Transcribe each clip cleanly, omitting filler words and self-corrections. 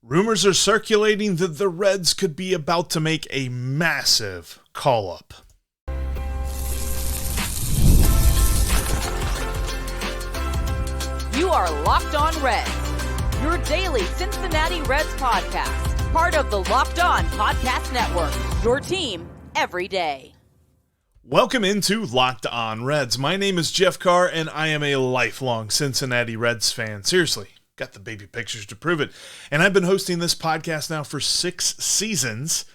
Rumors are circulating that the Reds could be about to make a massive call-up. You are Locked On Reds, your daily Cincinnati Reds podcast, part of the Locked On Podcast Network, your team every day. Welcome into Locked On Reds. My name is Jeff Carr, and I am a lifelong Cincinnati Reds fan. Seriously. Got the baby pictures to prove it. And I've been hosting this podcast now for 6 seasons.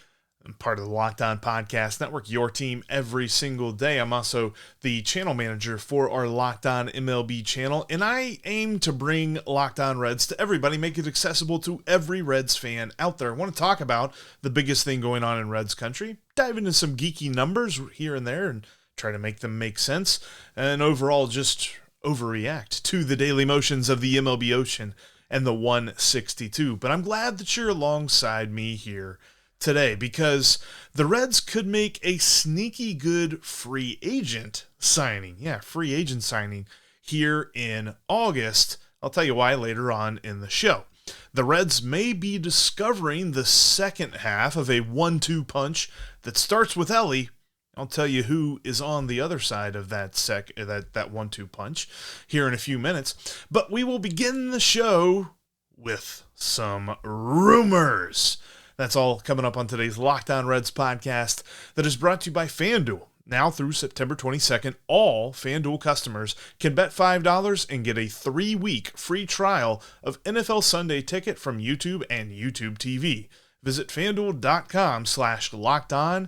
I'm part of the Locked On Podcast Network, your team every single day. I'm also the channel manager for our Locked On MLB channel, and I aim to bring Locked On Reds to everybody, make it accessible to every Reds fan out there. I want to talk about the biggest thing going on in Reds country, dive into some geeky numbers here and there, and try to make them make sense, and overall just overreact to the daily motions of the MLB Ocean and the 162. But I'm glad that you're alongside me here today because the Reds could make a sneaky good free agent signing. Yeah, free agent signing here in August. I'll tell you why later on in the show. The Reds may be discovering the second half of a 1-2 punch that starts with Elly. I'll tell you who is on the other side of that 1-2 punch here in a few minutes. But we will begin the show with some rumors. That's all coming up on today's Locked On Reds podcast that is brought to you by FanDuel. Now through September 22nd, all FanDuel customers can bet $5 and get a 3-week free trial of NFL Sunday Ticket from YouTube and YouTube TV. Visit FanDuel.com/LockedOn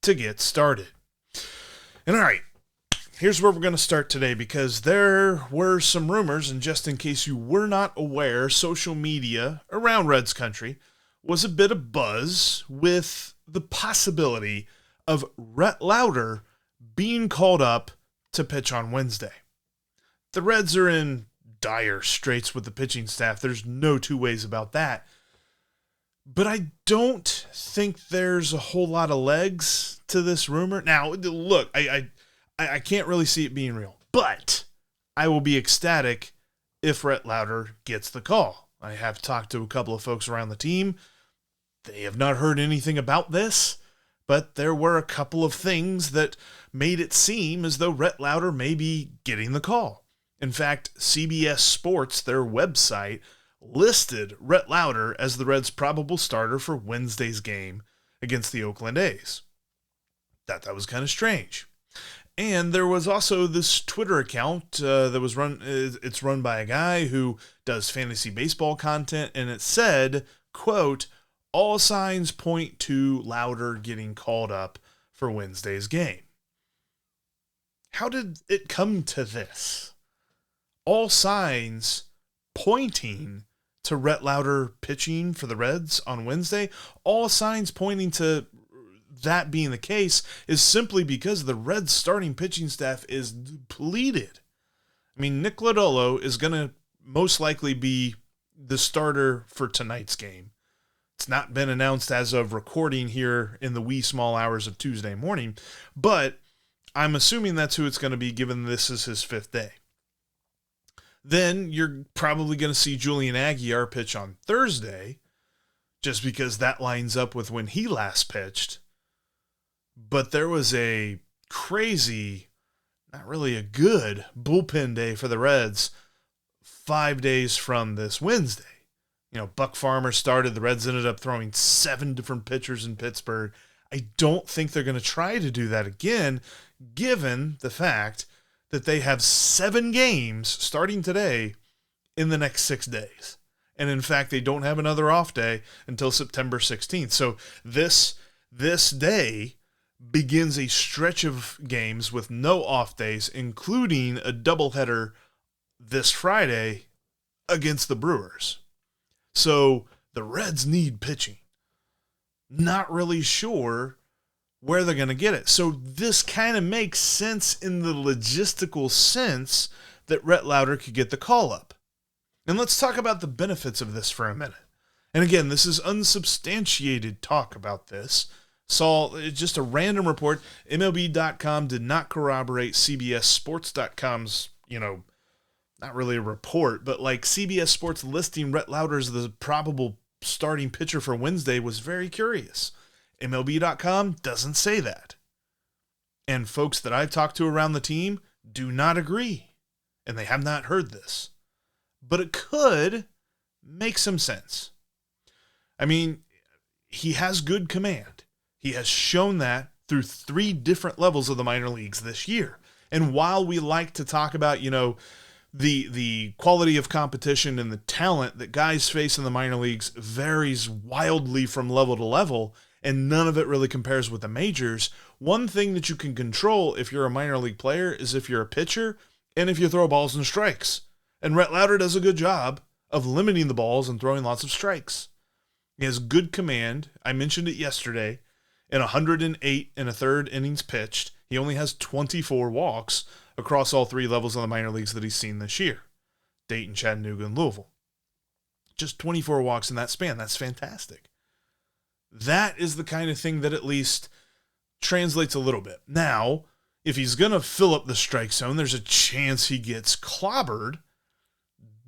to get started. And all right, here's where we're going to start today because there were some rumors, and just in case you were not aware, social media around Reds country was a bit of buzz with the possibility of Rhett Lowder being called up to pitch on Wednesday. The Reds are in dire straits with the pitching staff. There's no two ways about that. But I don't think there's a whole lot of legs to this rumor. Now, look, I can't really see it being real, but I will be ecstatic if Rhett Lowder gets the call. I have talked to a couple of folks around the team. They have not heard anything about this, but there were a couple of things that made it seem as though Rhett Lowder may be getting the call. In fact, CBS Sports, their website, listed Rhett Lowder as the Reds' probable starter for Wednesday's game against the Oakland A's. Thought that was kind of strange. And there was also this Twitter account that was it's run by a guy who does fantasy baseball content, and it said, quote, all signs point to Lowder getting called up for Wednesday's game. How did it come to this? All signs pointing to Rhett Lowder pitching for the Reds on Wednesday, all signs pointing to that being the case is simply because the Reds starting pitching staff is depleted. I mean, Nick Lodolo is going to most likely be the starter for tonight's game. It's not been announced as of recording here in the wee small hours of Tuesday morning, but I'm assuming that's who it's going to be given this is his 5th day. Then you're probably going to see Julian Aguilar pitch on Thursday, just because that lines up with when he last pitched. But there was a crazy, not really a good, bullpen day for the Reds 5 days from this Wednesday. You know, Buck Farmer started. The Reds ended up throwing 7 different pitchers in Pittsburgh. I don't think they're going to try to do that again, given the fact that they have 7 games starting today in the next 6 days. And in fact, they don't have another off day until September 16th. So this day begins a stretch of games with no off days, including a doubleheader this Friday against the Brewers. So the Reds need pitching. Not really sure where they're going to get it. So this kind of makes sense in the logistical sense that Rhett Lowder could get the call up. And let's talk about the benefits of this for a minute. And again, this is unsubstantiated talk about this. Saw just a random report. MLB.com did not corroborate CBSSports.com's, not really a report, but like CBS Sports listing Rhett Lowder as the probable starting pitcher for Wednesday was very curious. MLB.com doesn't say that. And folks that I've talked to around the team do not agree. And they have not heard this. But it could make some sense. I mean, he has good command. He has shown that through 3 different levels of the minor leagues this year. And while we like to talk about, the quality of competition and the talent that guys face in the minor leagues varies wildly from level to level, and none of it really compares with the majors, one thing that you can control if you're a minor league player is if you're a pitcher and if you throw balls and strikes. And Rhett Lowder does a good job of limiting the balls and throwing lots of strikes. He has good command. I mentioned it yesterday. In 108 and a third innings pitched, he only has 24 walks across all 3 levels of the minor leagues that he's seen this year. Dayton, Chattanooga, and Louisville. Just 24 walks in that span. That's fantastic. That is the kind of thing that at least translates a little bit. Now, if he's going to fill up the strike zone, there's a chance he gets clobbered.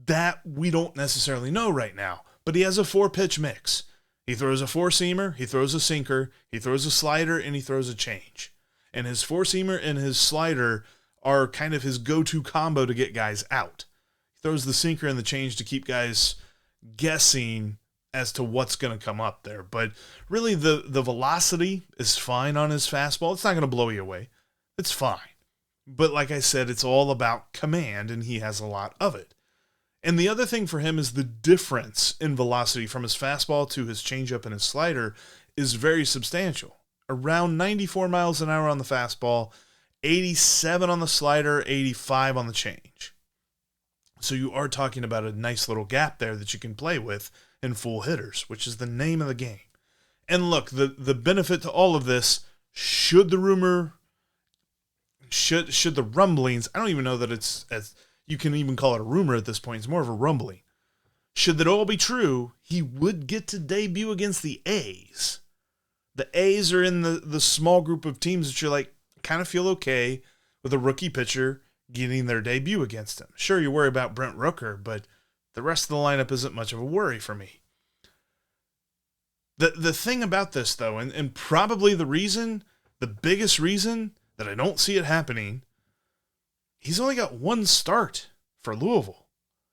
That we don't necessarily know right now. But he has a 4-pitch mix. He throws a 4-seamer, he throws a sinker, he throws a slider, and he throws a change. And his 4-seamer and his slider are kind of his go-to combo to get guys out. He throws the sinker and the change to keep guys guessing as to what's going to come up there. But really, the velocity is fine on his fastball. It's not going to blow you away. It's fine. But like I said, it's all about command, and he has a lot of it. And the other thing for him is the difference in velocity from his fastball to his changeup and his slider is very substantial. Around 94 miles an hour on the fastball, 87 on the slider, 85 on the change. So you are talking about a nice little gap there that you can play with in full hitters, which is the name of the game. And look, the benefit to all of this, should the rumblings, I don't even know that it's as you can even call it a rumor at this point. It's more of a rumbling. Should that all be true, he would get to debut against the A's. The A's are in the small group of teams that you're like, kind of feel okay with a rookie pitcher getting their debut against him. Sure, you worry about Brent Rooker, but the rest of the lineup isn't much of a worry for me. The thing about this, though, and probably the biggest reason that I don't see it happening, he's only got 1 start for Louisville.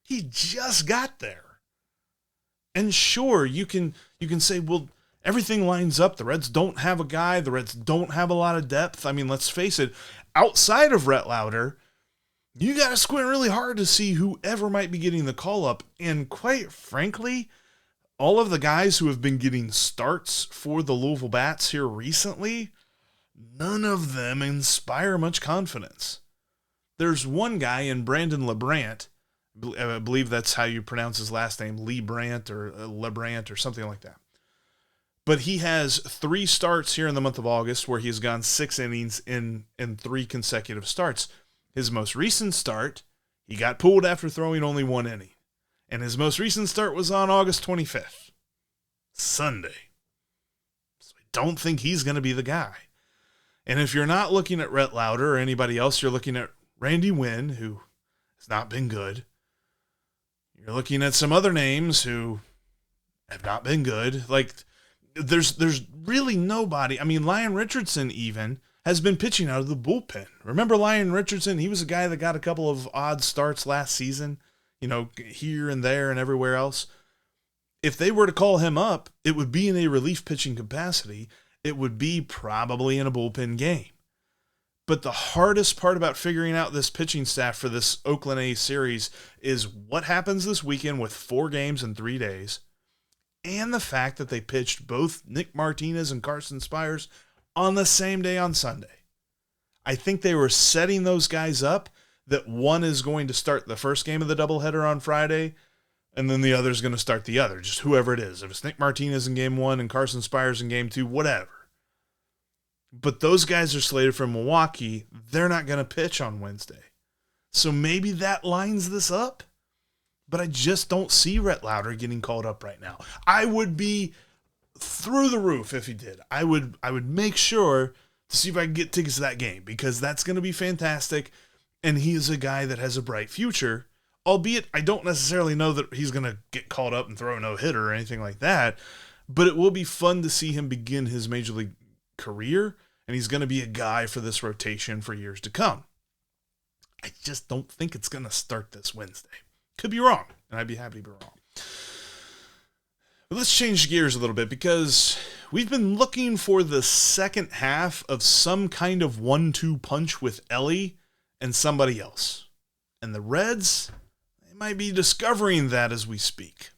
He just got there. And sure, you can say, well, everything lines up. The Reds don't have a guy. The Reds don't have a lot of depth. I mean, let's face it, outside of Rhett Lowder, you got to squint really hard to see whoever might be getting the call up. And quite frankly, all of the guys who have been getting starts for the Louisville Bats here recently, none of them inspire much confidence. There's one guy in Brandon LeBrant, I believe that's how you pronounce his last name, LeBrant or LeBrant or something like that. But he has 3 starts here in the month of August where he's gone 6 innings in 3 consecutive starts. His most recent start, he got pulled after throwing only 1 inning. And his most recent start was on August 25th, Sunday. So I don't think he's going to be the guy. And if you're not looking at Rhett Lowder or anybody else, you're looking at Randy Wynn, who has not been good. You're looking at some other names who have not been good. Like, there's really nobody. I mean, Lyon Richardson even has been pitching out of the bullpen. Remember Lyon Richardson? He was a guy that got a couple of odd starts last season, here and there and everywhere else. If they were to call him up, it would be in a relief pitching capacity. It would be probably in a bullpen game. But the hardest part about figuring out this pitching staff for this Oakland A's series is what happens this weekend with 4 games in 3 days, and the fact that they pitched both Nick Martinez and Carson Spires on the same day on Sunday. I think they were setting those guys up that one is going to start the first game of the doubleheader on Friday, and then the other is going to start the other, just whoever it is. If it's Nick Martinez in game 1 and Carson Spires in game 2, whatever. But those guys are slated for Milwaukee. They're not going to pitch on Wednesday. So maybe that lines this up. But I just don't see Rhett Lowder getting called up right now. I would be through the roof if he did. I would make sure to see if I can get tickets to that game, because that's going to be fantastic. And he is a guy that has a bright future albeit I don't necessarily know that he's going to get called up and throw a no-hitter or anything like that, but it will be fun to see him begin his major league career, and he's going to be a guy for this rotation for years to come. I just don't think it's going to start this Wednesday. Could be wrong, and I'd be happy to be wrong. But let's change gears a little bit, because we've been looking for the second half of some kind of 1-2 punch with Elly and somebody else. And the Reds, they might be discovering that as we speak.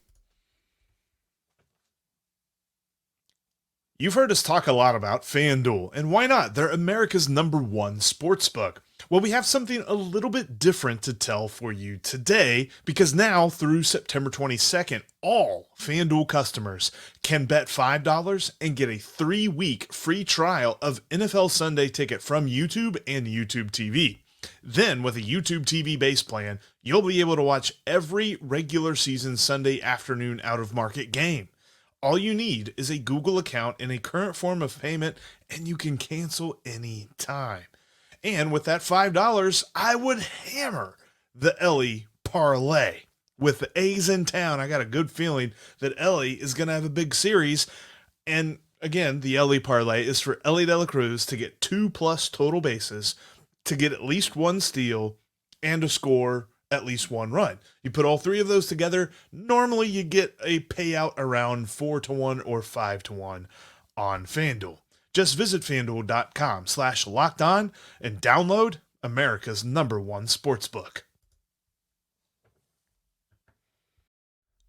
You've heard us talk a lot about FanDuel, and why not? They're America's #1 sportsbook. Well, we have something a little bit different to tell for you today, because now through September 22nd, all FanDuel customers can bet $5 and get a 3-week free trial of NFL Sunday Ticket from YouTube and YouTube TV. Then, with a YouTube TV base plan, you'll be able to watch every regular season Sunday afternoon out-of-market game. All you need is a Google account and a current form of payment, and you can cancel any time. And with that $5, I would hammer the Elly parlay. With the A's in town, I got a good feeling that Elly is going to have a big series. And again, the Elly parlay is for Elly De La Cruz to get 2+ total bases, to get at least 1 steal, and to score at least 1 run. You put all 3 of those together, normally you get a payout around 4-1 or 5-1 on FanDuel. Just visit FanDuel.com/lockedon and download America's #1 sportsbook.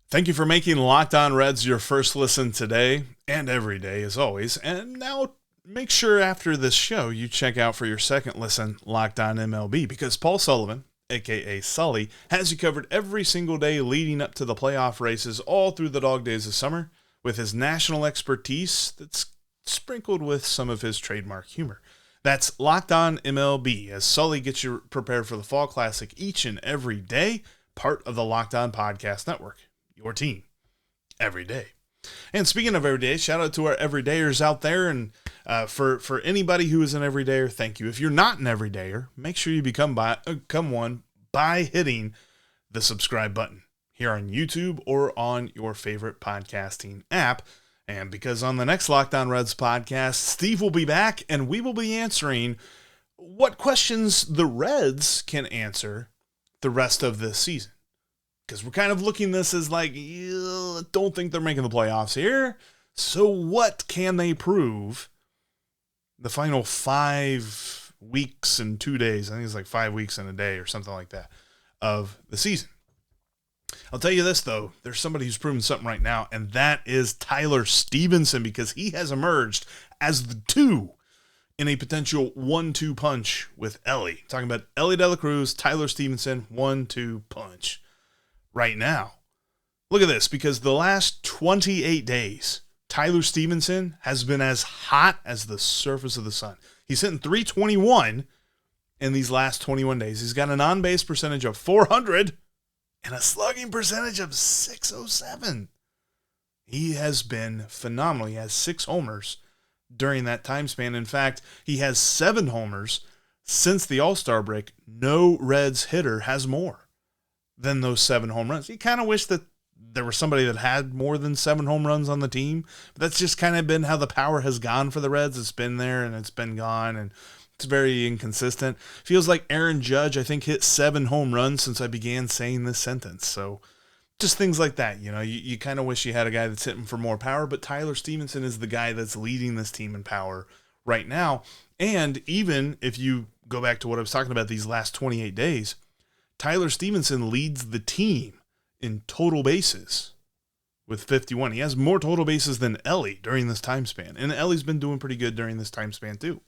Thank you for making Locked On Reds your first listen today and every day, as always. And now make sure after this show you check out for your second listen Locked On MLB, because Paul Sullivan, a.k.a. Sully, has you covered every single day leading up to the playoff races all through the dog days of summer, with his national expertise that's sprinkled with some of his trademark humor. That's Locked On MLB, as Sully gets you prepared for the Fall Classic each and every day, part of the Locked On Podcast Network, your team, every day. And speaking of every day, shout out to our everydayers out there, and for anybody who is an everydayer, thank you. If you're not an everydayer, make sure you become one by hitting the subscribe button here on YouTube or on your favorite podcasting app. And because on the next Locked On Reds podcast, Steve will be back, and we will be answering what questions the Reds can answer the rest of this season. Because we're kind of looking this as like, don't think they're making the playoffs here. So what can they prove the final 5 weeks and 2 days? I think it's like 5 weeks and a day or something like that of the season. I'll tell you this, though. There's somebody who's proven something right now, and that is Tyler Stephenson, because he has emerged as the 2 in a potential 1-2 punch with Elly. Talking about Elly De La Cruz, Tyler Stephenson, 1-2 punch right now. Look at this, because the last 28 days, Tyler Stephenson has been as hot as the surface of the sun. He's hitting .321 in these last 21 days. He's got an on-base percentage of .400 and a slugging percentage of .607. He has been phenomenal. He has 6 homers during that time span. In fact, he has 7 homers since the All-Star break. No Reds hitter has more than those 7 home runs. You kind of wish that there was somebody that had more than 7 home runs on the team. But that's just kind of been how the power has gone for the Reds. It's been there and it's been gone, and it's very inconsistent. Feels like Aaron Judge, I think, hit 7 home runs since I began saying this sentence. So just things like that. You know, you kind of wish you had a guy that's hitting for more power, but Tyler Stephenson is the guy that's leading this team in power right now. And even if you go back to what I was talking about these last 28 days, Tyler Stephenson leads the team in total bases with 51. He has more total bases than Elly during this time span. And Elly's been doing pretty good during this time span too.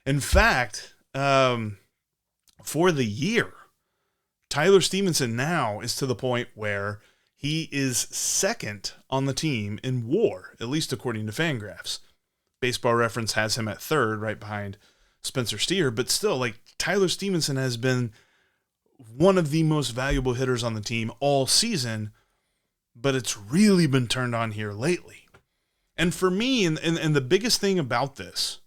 In fact, for the year, Tyler Stephenson now is to the point where he is second on the team in WAR, at least according to Fangraphs. Baseball Reference has him at third, right behind Spencer Steer, but still, like, Tyler Stephenson has been one of the most valuable hitters on the team all season, but it's really been turned on here lately. And for me, and the biggest thing about this,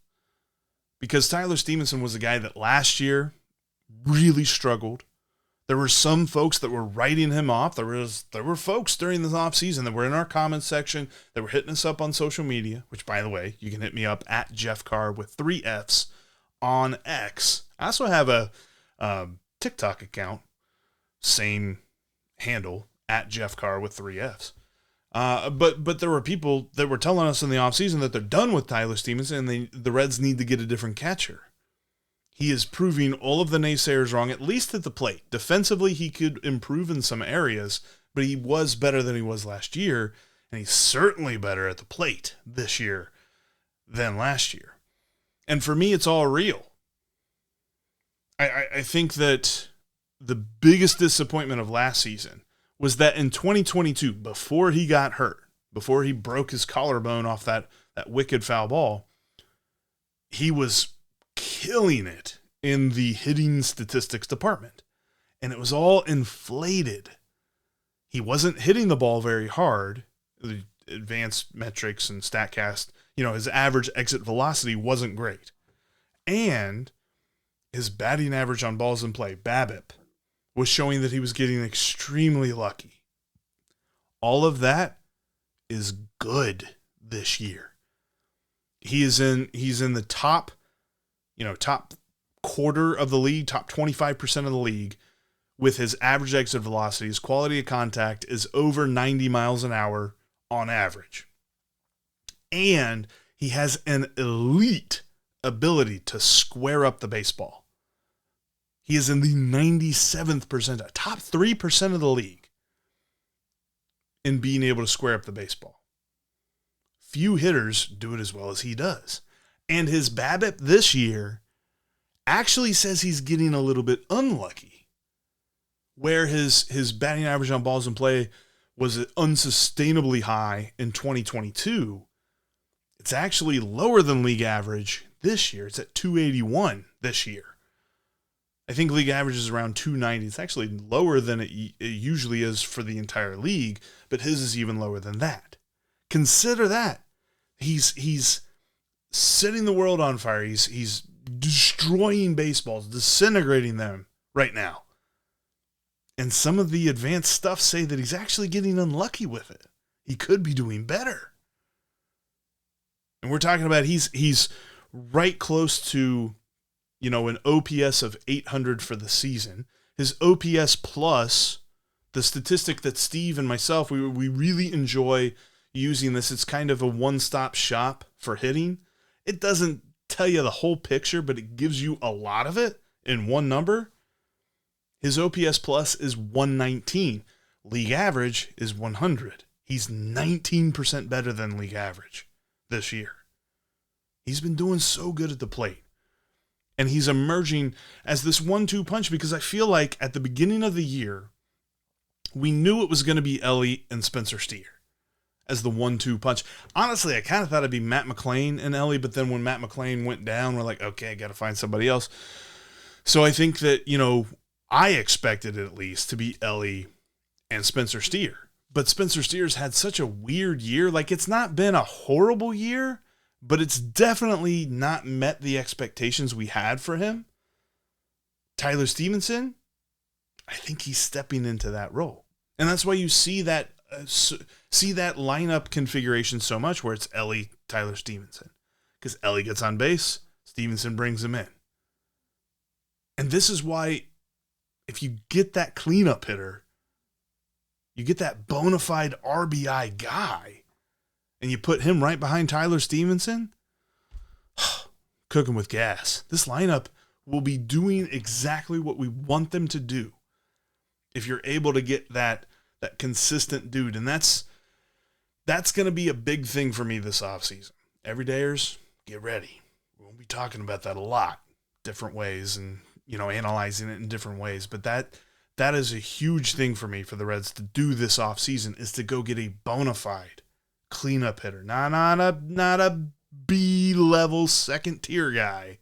because Tyler Stephenson was a guy that last year really struggled, There were some folks that were writing him off. There were folks during this offseason that were in our comments section that were hitting us up on social media, which, by the way, you can hit me up at Jeff Carr with 3 Fs on X. I also have a TikTok account, same handle, at Jeff Carr with 3 Fs. But there were people that were telling us in the offseason that they're done with Tyler Stephenson and the Reds need to get a different catcher. He is proving all of the naysayers wrong, at least at the plate. Defensively, he could improve in some areas, but he was better than he was last year, and he's certainly better at the plate this year than last year. And for me, it's all real. I think that the biggest disappointment of last season was that in 2022, before he got hurt, before he broke his collarbone off that wicked foul ball, he was killing it in the hitting statistics department. And it was all inflated. He wasn't hitting the ball very hard. The advanced metrics and StatCast, his average exit velocity wasn't great. And his batting average on balls in play, BABIP, was showing that he was getting extremely lucky. All of that is good this year. He's in the top quarter of the league, top 25% of the league, with his average exit velocity. His quality of contact is over 90 miles an hour on average. And he has an elite ability to square up the baseball. He is in the 97th percentile, top 3% of the league in being able to square up the baseball. Few hitters do it as well as he does. And his BABIP this year actually says he's getting a little bit unlucky, where his batting average on balls in play was unsustainably high in 2022. It's actually lower than league average this year. It's at 281 this year. I think league average is around 290. It's actually lower than it usually is for the entire league, but his is even lower than that. Consider that. He's setting the world on fire. He's destroying baseballs, disintegrating them right now. And some of the advanced stuff say that he's actually getting unlucky with it. He could be doing better. And we're talking about he's right close to, an OPS of 800 for the season. His OPS plus, the statistic that Steve and myself, we really enjoy using this. It's kind of a one-stop shop for hitting. It doesn't tell you the whole picture, but it gives you a lot of it in one number. His OPS plus is 119. League average is 100. He's 19% better than league average this year. He's been doing so good at the plate. And he's emerging as this 1-2 punch because I feel like at the beginning of the year, we knew it was going to be Elly and Spencer Steer as the 1-2 punch. Honestly, I kind of thought it'd be Matt McLain and Elly, but then when Matt McLain went down, we're like, okay, I got to find somebody else. So I think that, I expected it at least to be Elly and Spencer Steer. But Spencer Steer's had such a weird year. Like, it's not been a horrible year, but it's definitely not met the expectations we had for him. Tyler Stephenson, I think he's stepping into that role. And that's why you see that lineup configuration so much where it's Elly, Tyler Stephenson. Because Elly gets on base, Stephenson brings him in. And this is why if you get that cleanup hitter, you get that bona fide RBI guy, and you put him right behind Tyler Stephenson, cooking with gas. This lineup will be doing exactly what we want them to do if you're able to get that consistent dude. And that's going to be a big thing for me this offseason. Everydayers, get ready. We'll be talking about that a lot, different ways, and analyzing it in different ways. But that is a huge thing for me for the Reds to do this offseason, is to go get a bona fide cleanup hitter, not a B-level second-tier guy.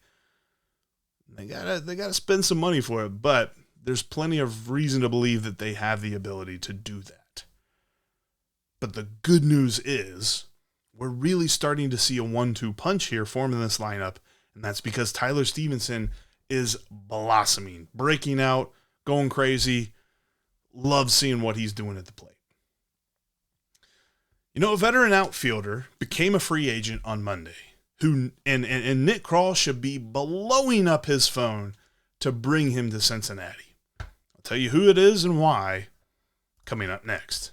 They gotta spend some money for it, but there's plenty of reason to believe that they have the ability to do that. But the good news is we're really starting to see a 1-2 punch here form in this lineup, and that's because Tyler Stephenson is blossoming, breaking out, going crazy. Love seeing what he's doing at the plate. You know, a veteran outfielder became a free agent on Monday. And Nick Krall should be blowing up his phone to bring him to Cincinnati. I'll tell you who it is and why coming up next.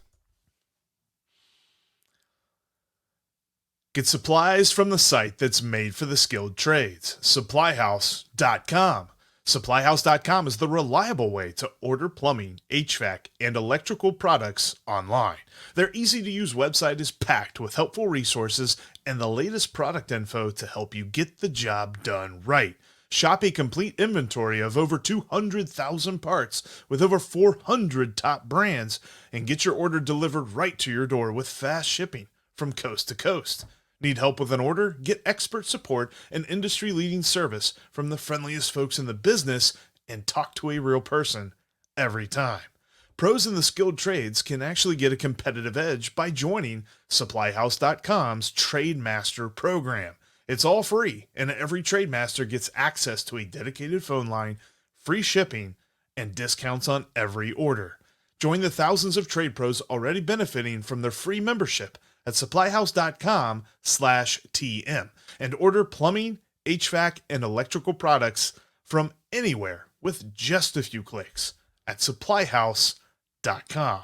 Get supplies from the site that's made for the skilled trades, supplyhouse.com. Supplyhouse.com is the reliable way to order plumbing, HVAC, and electrical products online. Their easy-to-use website is packed with helpful resources and the latest product info to help you get the job done right. Shop a complete inventory of over 200,000 parts with over 400 top brands and get your order delivered right to your door with fast shipping from coast to coast. Need help with an order? Get expert support and industry-leading service from the friendliest folks in the business and talk to a real person every time. Pros in the skilled trades can actually get a competitive edge by joining supplyhouse.com's Trade Master program. It's all free, and every Trade Master gets access to a dedicated phone line, free shipping, and discounts on every order. Join the thousands of trade pros already benefiting from their free membership at supplyhouse.com/TM and order plumbing, HVAC, and electrical products from anywhere with just a few clicks at supplyhouse.com.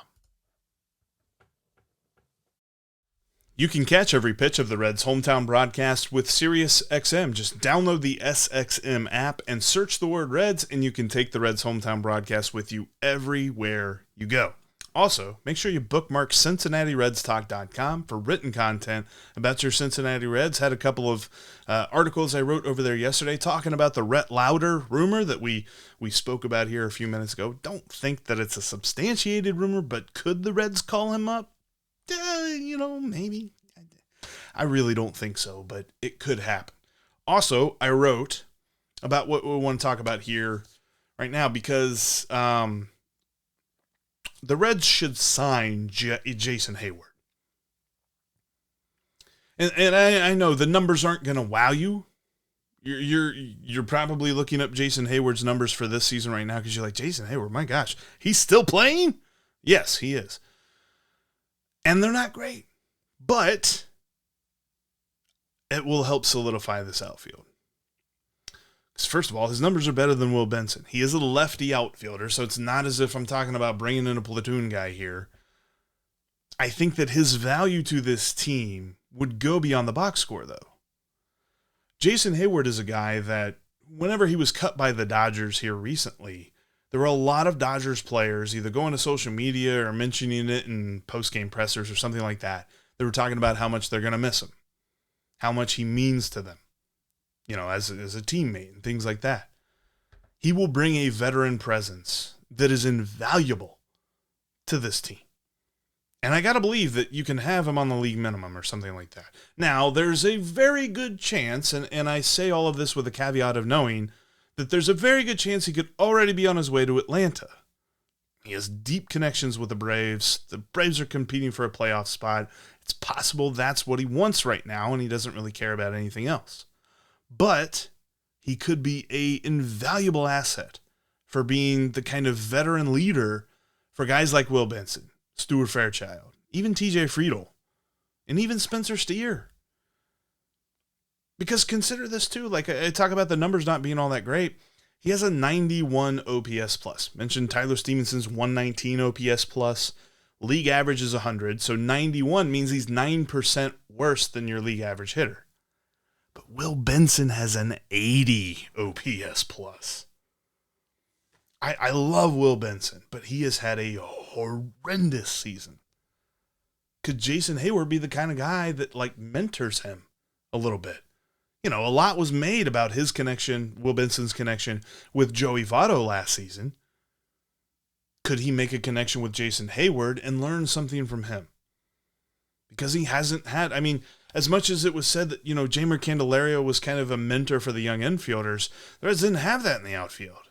You can catch every pitch of the Reds' hometown broadcast with SiriusXM. Just download the SXM app and search the word Reds, and you can take the Reds' hometown broadcast with you everywhere you go. Also, make sure you bookmark CincinnatiRedsTalk.com for written content about your Cincinnati Reds. Had a couple of articles I wrote over there yesterday talking about the Rhett Lowder rumor that we spoke about here a few minutes ago. Don't think that it's a substantiated rumor, but could the Reds call him up? Maybe. I really don't think so, but it could happen. Also, I wrote about what we want to talk about here right now because the Reds should sign Jason Heyward. And I know the numbers aren't going to wow you. You're probably looking up Jason Heyward's numbers for this season right now because you're like, Jason Heyward, my gosh, he's still playing? Yes, he is. And they're not great. But it will help solidify this outfield. Because first of all, his numbers are better than Will Benson. He is a lefty outfielder, so it's not as if I'm talking about bringing in a platoon guy here. I think that his value to this team would go beyond the box score, though. Jason Heyward is a guy that whenever he was cut by the Dodgers here recently, there were a lot of Dodgers players either going to social media or mentioning it in post-game pressers or something like that. They were talking about how much they're going to miss him, how much he means to them, as a teammate and things like that. He will bring a veteran presence that is invaluable to this team. And I got to believe that you can have him on the league minimum or something like that. Now, there's a very good chance, and I say all of this with a caveat of knowing that there's a very good chance he could already be on his way to Atlanta. He has deep connections with the Braves. The Braves are competing for a playoff spot. It's possible that's what he wants right now, and he doesn't really care about anything else. But he could be an invaluable asset for being the kind of veteran leader for guys like Will Benson, Stuart Fairchild, even TJ Friedl, and even Spencer Steer. Because consider this too, like I talk about the numbers not being all that great. He has a 91 OPS plus. Mentioned Tyler Stephenson's 119 OPS plus. League average is 100, so 91 means he's 9% worse than your league average hitter. But Will Benson has an 80 OPS plus. I love Will Benson, but he has had a horrendous season. Could Jason Heyward be the kind of guy that mentors him a little bit? A lot was made about his connection, Will Benson's connection with Joey Votto last season. Could he make a connection with Jason Heyward and learn something from him? Because he hasn't had, as much as it was said that, Jeimer Candelario was kind of a mentor for the young infielders, the Reds didn't have that in the outfield.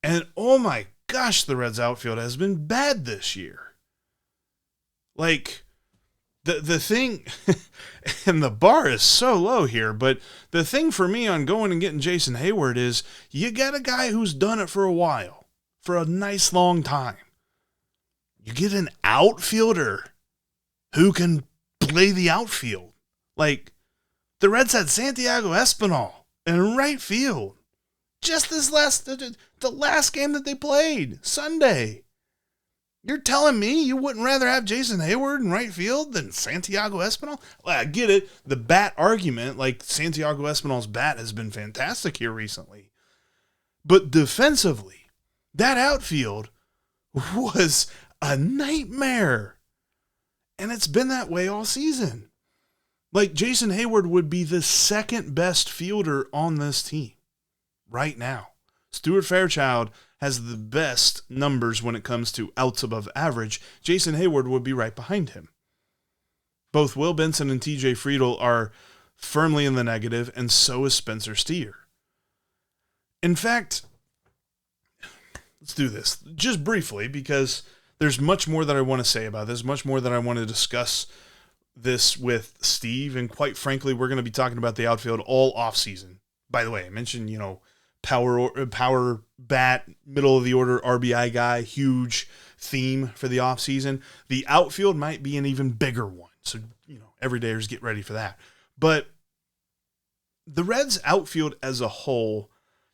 And oh my gosh, the Reds outfield has been bad this year. The thing, and the bar is so low here, but the thing for me on going and getting Jason Heyward is you got a guy who's done it for a while. for a nice long time. You get an outfielder who can play the outfield. Like, the Reds had Santiago Espinal in right field. Just the last game that they played, Sunday. You're telling me you wouldn't rather have Jason Heyward in right field than Santiago Espinal? Well, I get it. The bat argument, like Santiago Espinal's bat has been fantastic here recently. But defensively, that outfield was a nightmare. And it's been that way all season. Like, Jason Heyward would be the second best fielder on this team right now. Stuart Fairchild has the best numbers when it comes to outs above average. Jason Heyward would be right behind him. Both Will Benson and TJ Friedl are firmly in the negative, and so is Spencer Steer. In fact, let's do this just briefly, because there's much more that I want to say about this, much more that I want to discuss this with Steve, and quite frankly, we're going to be talking about the outfield all offseason. By the way, I mentioned, power bat, middle of the order RBI guy, huge theme for the offseason. The outfield might be an even bigger one. So, everydayers get ready for that. But the Reds outfield as a whole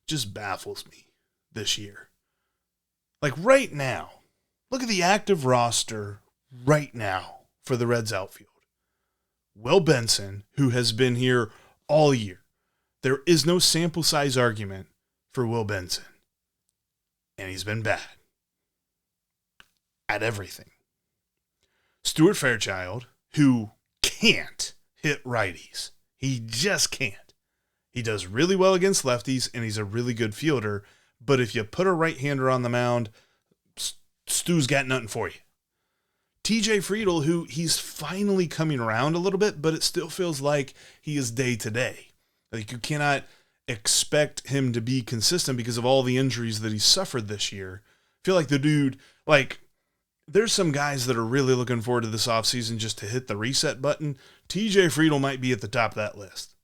just baffles me this year. Like, right now, look at the active roster right now for the Reds outfield. Will Benson, who has been here all year. There is no sample size argument for Will Benson. And he's been bad at everything. Stuart Fairchild, who can't hit righties. He just can't. He does really well against lefties, and he's a really good fielder. But if you put a right-hander on the mound, Stu's got nothing for you. TJ Friedl, who he's finally coming around a little bit, but it still feels like he is day to day. Like, you cannot expect him to be consistent because of all the injuries that he's suffered this year. I feel like the dude, there's some guys that are really looking forward to this offseason just to hit the reset button. TJ Friedl might be at the top of that list.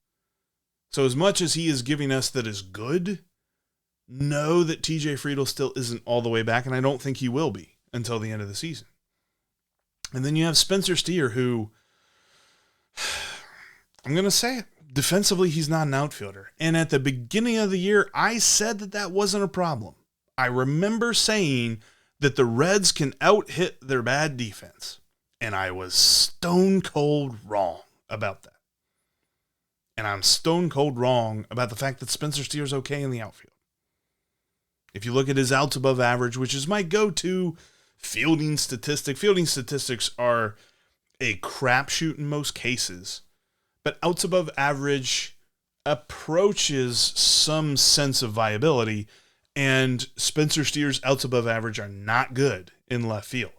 So as much as he is giving us that is good, know that TJ Friedl still isn't all the way back, and I don't think he will be until the end of the season. And then you have Spencer Steer, who, I'm going to say it, defensively, he's not an outfielder. And at the beginning of the year, I said that wasn't a problem. I remember saying that the Reds can out-hit their bad defense. And I was stone cold wrong about that. And I'm stone cold wrong about the fact that Spencer Steer's okay in the outfield. If you look at his outs above average, which is my go-to fielding statistics are a crapshoot in most cases. But outs above average approaches some sense of viability, and Spencer Steer's outs above average are not good in left field.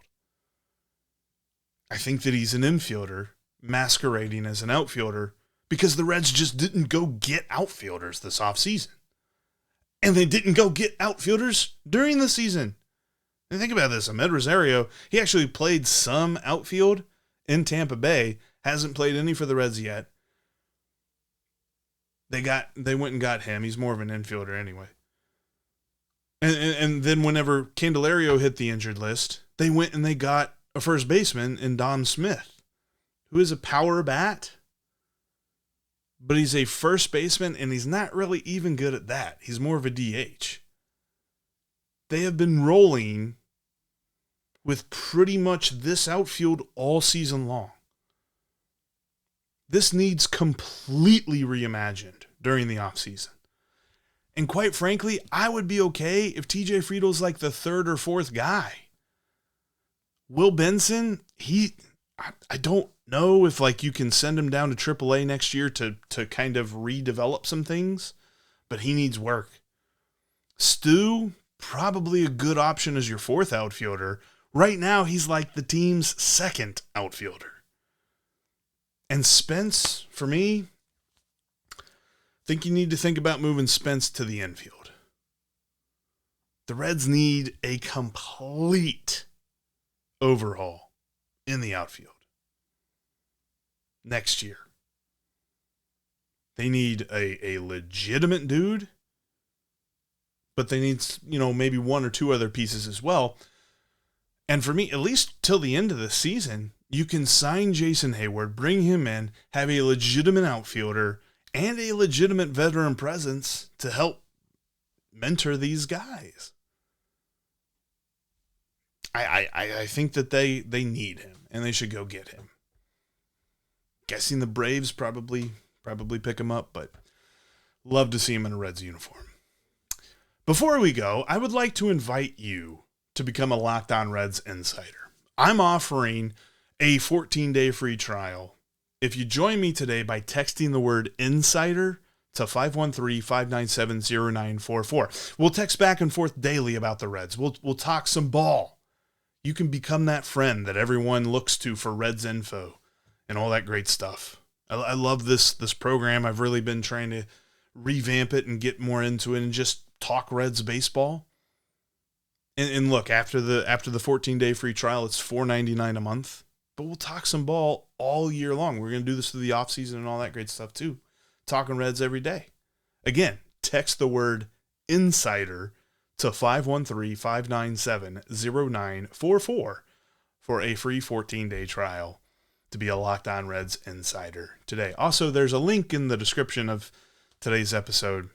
I think that he's an infielder masquerading as an outfielder because the Reds just didn't go get outfielders this offseason. And they didn't go get outfielders during the season. And think about this. Ahmed Rosario, he actually played some outfield in Tampa Bay, hasn't played any for the Reds yet. They went and got him. He's more of an infielder anyway. And then whenever Candelario hit the injured list, they went and they got a first baseman in Dom Smith, who is a power bat, but he's a first baseman, and he's not really even good at that. He's more of a DH. They have been rolling with pretty much this outfield all season long. This needs completely reimagined during the offseason. And quite frankly, I would be okay if TJ Friedl's like the third or fourth guy. Will Benson, I don't know if you can send him down to AAA next year to kind of redevelop some things, but he needs work. Stu, probably a good option as your fourth outfielder. Right now, he's like the team's second outfielder. And Spence, for me, I think you need to think about moving Spence to the infield. The Reds need a complete overhaul in the outfield next year. They need a legitimate dude but they need, maybe one or two other pieces as well. And for me, at least till the end of the season, you can sign Jason Heyward, bring him in, have a legitimate outfielder and a legitimate veteran presence to help mentor these guys. I think that they need him, and they should go get him. Guessing the Braves probably pick him up, but love to see him in a Reds uniform. Before we go, I would like to invite you to become a Locked On Reds insider. I'm offering a 14-day free trial if you join me today by texting the word insider to 513-597-0944. We'll text back and forth daily about the Reds. We'll talk some ball. You can become that friend that everyone looks to for Reds info and all that great stuff. I love this program. I've really been trying to revamp it and get more into it and just talk Reds baseball. And look, after the 14-day free trial, it's $4.99 a month. But we'll talk some ball all year long. We're going to do this through the offseason and all that great stuff too. Talking Reds every day. Again, text the word insider to 513-597-0944 for a free 14-day trial to be a Locked On Reds insider today. Also, there's a link in the description of today's episode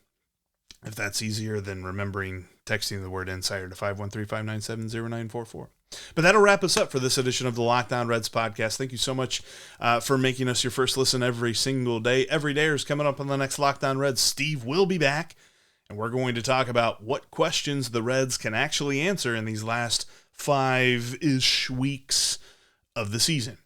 if that's easier than remembering texting the word insider to 513-597-0944. But that'll wrap us up for this edition of the Locked On Reds podcast. Thank you so much for making us your first listen every single day. Every day is coming up on the next Locked On Reds. Steve will be back, and we're going to talk about what questions the Reds can actually answer in these last 5-ish weeks of the season.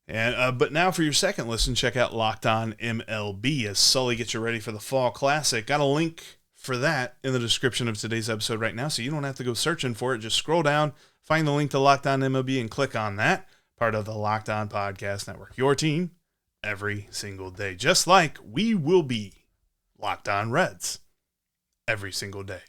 And but now for your second listen, check out Locked On MLB as Sully gets you ready for the Fall Classic. Got a link for that in the description of today's episode right now, so you don't have to go searching for it. Just scroll down, find the link to Locked On MLB, and click on that. Part of the Locked On Podcast Network. Your team every single day, just like we will be Locked On Reds every single day.